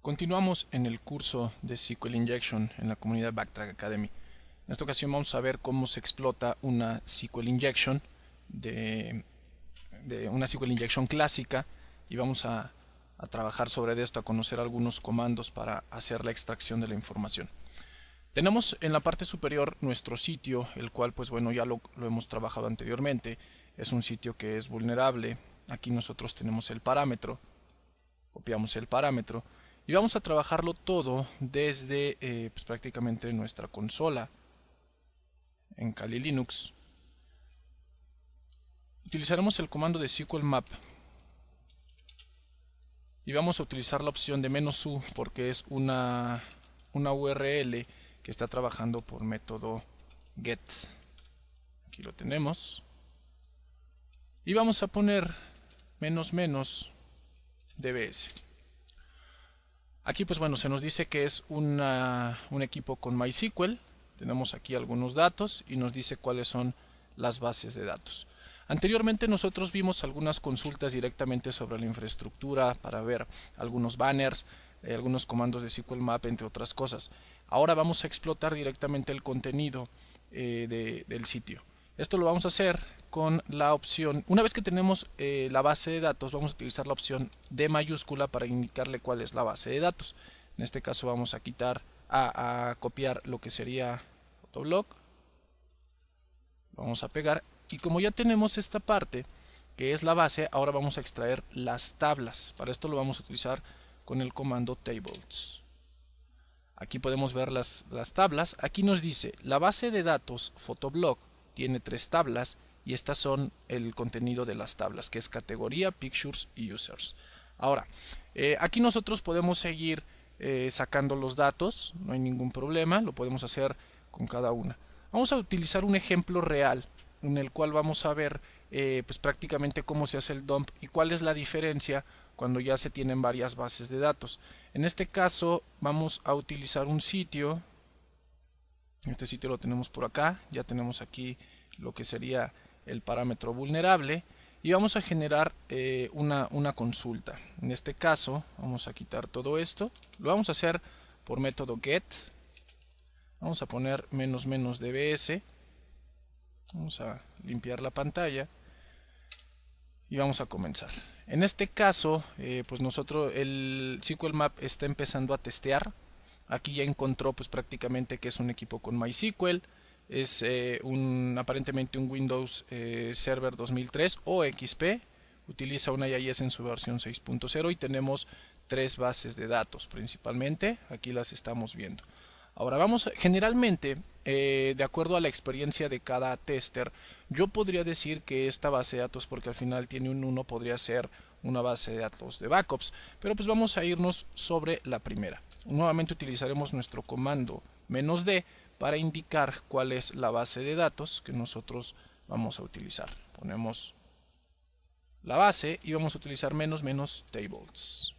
Continuamos en el curso de SQL Injection en la comunidad Backtrack Academy. En esta ocasión vamos a ver cómo se explota una SQL Injection de una SQL Injection clásica y vamos a trabajar sobre esto, a conocer algunos comandos para hacer la extracción de la información. Tenemos en la parte superior nuestro sitio, el cual pues bueno ya lo hemos trabajado anteriormente. Es un sitio que es vulnerable. Aquí nosotros tenemos el parámetro, copiamos el parámetro y vamos a trabajarlo todo desde pues prácticamente nuestra consola en Kali Linux. Utilizaremos el comando de SQL map y vamos a utilizar la opción de "-u" porque es una URL que está trabajando por método get. Aquí lo tenemos y vamos a poner "-dbs". Aquí pues bueno, se nos dice que es un equipo con MySQL. Tenemos aquí algunos datos y nos dice cuáles son las bases de datos. Anteriormente nosotros vimos algunas consultas directamente sobre la infraestructura para ver algunos banners, algunos comandos de SQL map, entre otras cosas. Ahora vamos a explotar directamente el contenido del sitio. Esto lo vamos a hacer con la opción, una vez que tenemos la base de datos, vamos a utilizar la opción D mayúscula para indicarle cuál es la base de datos. En este caso vamos a copiar lo que sería Photolog, vamos a pegar y como ya tenemos esta parte que es la base, ahora vamos a extraer las tablas. Para esto lo vamos a utilizar con el comando tables. Aquí podemos ver las tablas. Aquí nos dice la base de datos Photolog tiene 3 tablas y estas son el contenido de las tablas, que es categoría, pictures y users. Ahora, aquí nosotros podemos seguir sacando los datos, no hay ningún problema, lo podemos hacer con cada una. Vamos a utilizar un ejemplo real en el cual vamos a ver pues prácticamente cómo se hace el dump y cuál es la diferencia cuando ya se tienen varias bases de datos. En este caso vamos a utilizar un sitio. Este sitio lo tenemos por acá, ya tenemos aquí lo que sería el parámetro vulnerable y vamos a generar una consulta. En este caso vamos a quitar todo esto, lo vamos a hacer por método get. Vamos a poner "-dbs", vamos a limpiar la pantalla y vamos a comenzar. En este caso pues nosotros el SQL map está empezando a testear. Aquí ya encontró pues prácticamente que es un equipo con MySQL. Es aparentemente un Windows Server 2003 o XP. Utiliza una IIS en su versión 6.0 y tenemos 3 bases de datos principalmente. Aquí las estamos viendo. Ahora vamos, generalmente, de acuerdo a la experiencia de cada tester, yo podría decir que esta base de datos, porque al final tiene un 1, podría ser una base de datos de backups, pero pues vamos a irnos sobre la primera. Nuevamente utilizaremos nuestro comando "-d" para indicar cuál es la base de datos que nosotros vamos a utilizar. Ponemos la base y vamos a utilizar "-tables".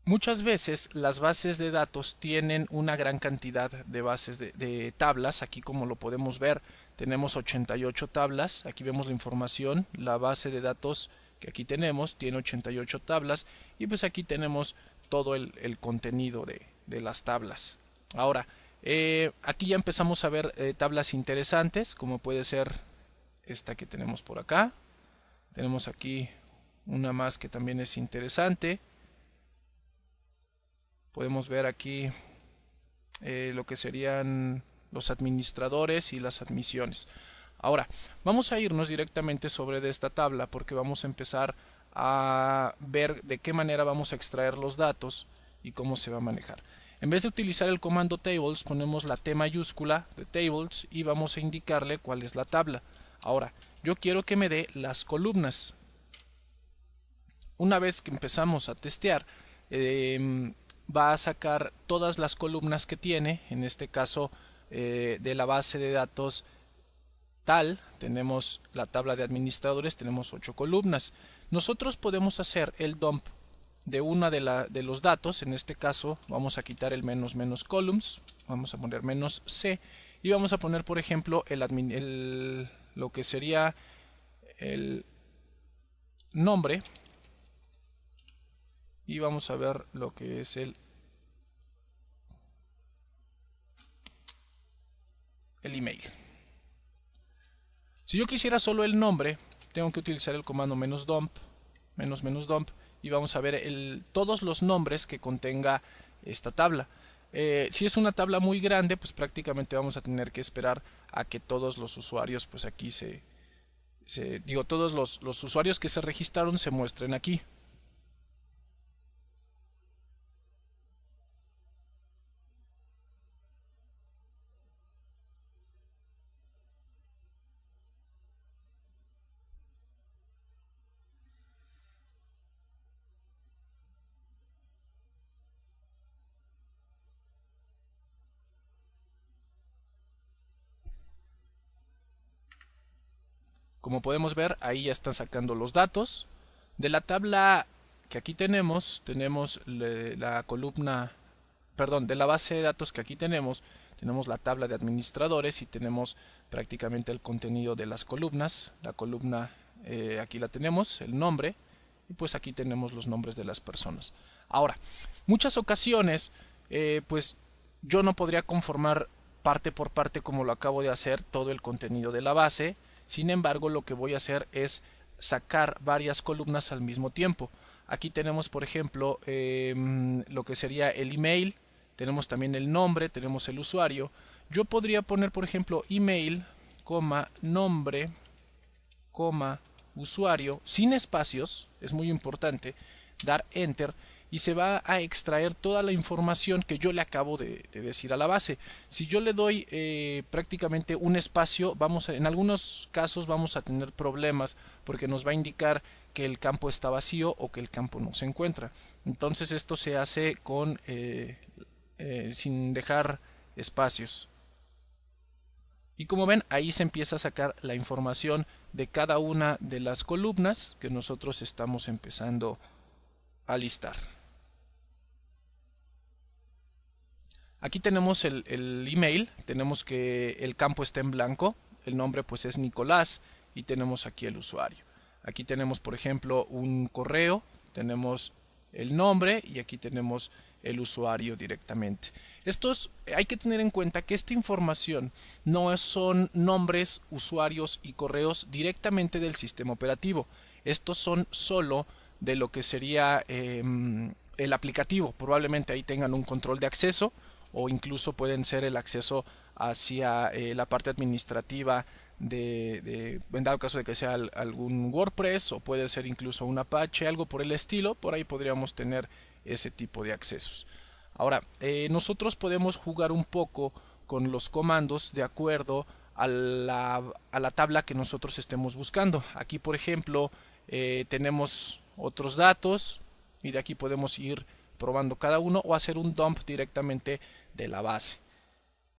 Muchas veces las bases de datos tienen una gran cantidad de bases de tablas. Aquí, como lo podemos ver, tenemos 88 tablas. Aquí vemos la información. La base de datos que aquí tenemos tiene 88 tablas y pues aquí tenemos todo el contenido de las tablas. Ahora, aquí ya empezamos a ver tablas interesantes, como puede ser esta que tenemos por acá. Tenemos aquí una más que también es interesante. Podemos ver aquí lo que serían los administradores y las admisiones. Ahora, vamos a irnos directamente sobre esta tabla porque vamos a empezar a ver de qué manera vamos a extraer los datos y cómo se va a manejar. En vez de utilizar el comando tables, ponemos la T mayúscula de tables y vamos a indicarle cuál es la tabla. Ahora, yo quiero que me dé las columnas. Una vez que empezamos a testear, va a sacar todas las columnas que tiene. En este caso, de la base de datos tal, tenemos la tabla de administradores, tenemos 8 columnas. Nosotros podemos hacer el dump de una de los datos. En este caso vamos a quitar el "-columns", vamos a poner "-c" y vamos a poner, por ejemplo, lo que sería el nombre y vamos a ver lo que es el email. Si yo quisiera solo el nombre, tengo que utilizar el comando "-dump", "-dump", y vamos a ver todos los nombres que contenga esta tabla. Si es una tabla muy grande, pues prácticamente vamos a tener que esperar a que todos los usuarios, pues aquí todos los usuarios que se registraron se muestren aquí. Como podemos ver, ahí ya están sacando los datos. De la tabla que aquí tenemos la columna, perdón, de la base de datos que aquí tenemos la tabla de administradores y tenemos prácticamente el contenido de las columnas. La columna aquí la tenemos, el nombre, y pues aquí tenemos los nombres de las personas. Ahora, muchas ocasiones, pues yo no podría conformar parte por parte como lo acabo de hacer todo el contenido de la base. Sin embargo, lo que voy a hacer es sacar varias columnas al mismo tiempo. Aquí tenemos, por ejemplo, lo que sería el email, tenemos también el nombre, tenemos el usuario. Yo podría poner, por ejemplo, email, nombre, usuario, sin espacios, es muy importante, dar enter, y se va a extraer toda la información que yo le acabo de decir a la base. Si yo le doy prácticamente un espacio, en algunos casos vamos a tener problemas porque nos va a indicar que el campo está vacío o que el campo no se encuentra. Entonces esto se hace sin dejar espacios. Y como ven, ahí se empieza a sacar la información de cada una de las columnas que nosotros estamos empezando a listar. Aquí tenemos el email, tenemos que el campo está en blanco, el nombre pues es Nicolás y tenemos aquí el usuario. Aquí tenemos, por ejemplo, un correo, tenemos el nombre y aquí tenemos el usuario directamente. Hay que tener en cuenta que esta información no son nombres, usuarios y correos directamente del sistema operativo. Estos son solo de lo que sería el aplicativo. Probablemente ahí tengan un control de acceso o incluso pueden ser el acceso hacia la parte administrativa en dado caso de que sea algún WordPress, o puede ser incluso un Apache, algo por el estilo. Por ahí podríamos tener ese tipo de accesos. Ahora, nosotros podemos jugar un poco con los comandos de acuerdo a la tabla que nosotros estemos buscando. Aquí, por ejemplo, tenemos otros datos y de aquí podemos ir probando cada uno o hacer un dump directamente de la base.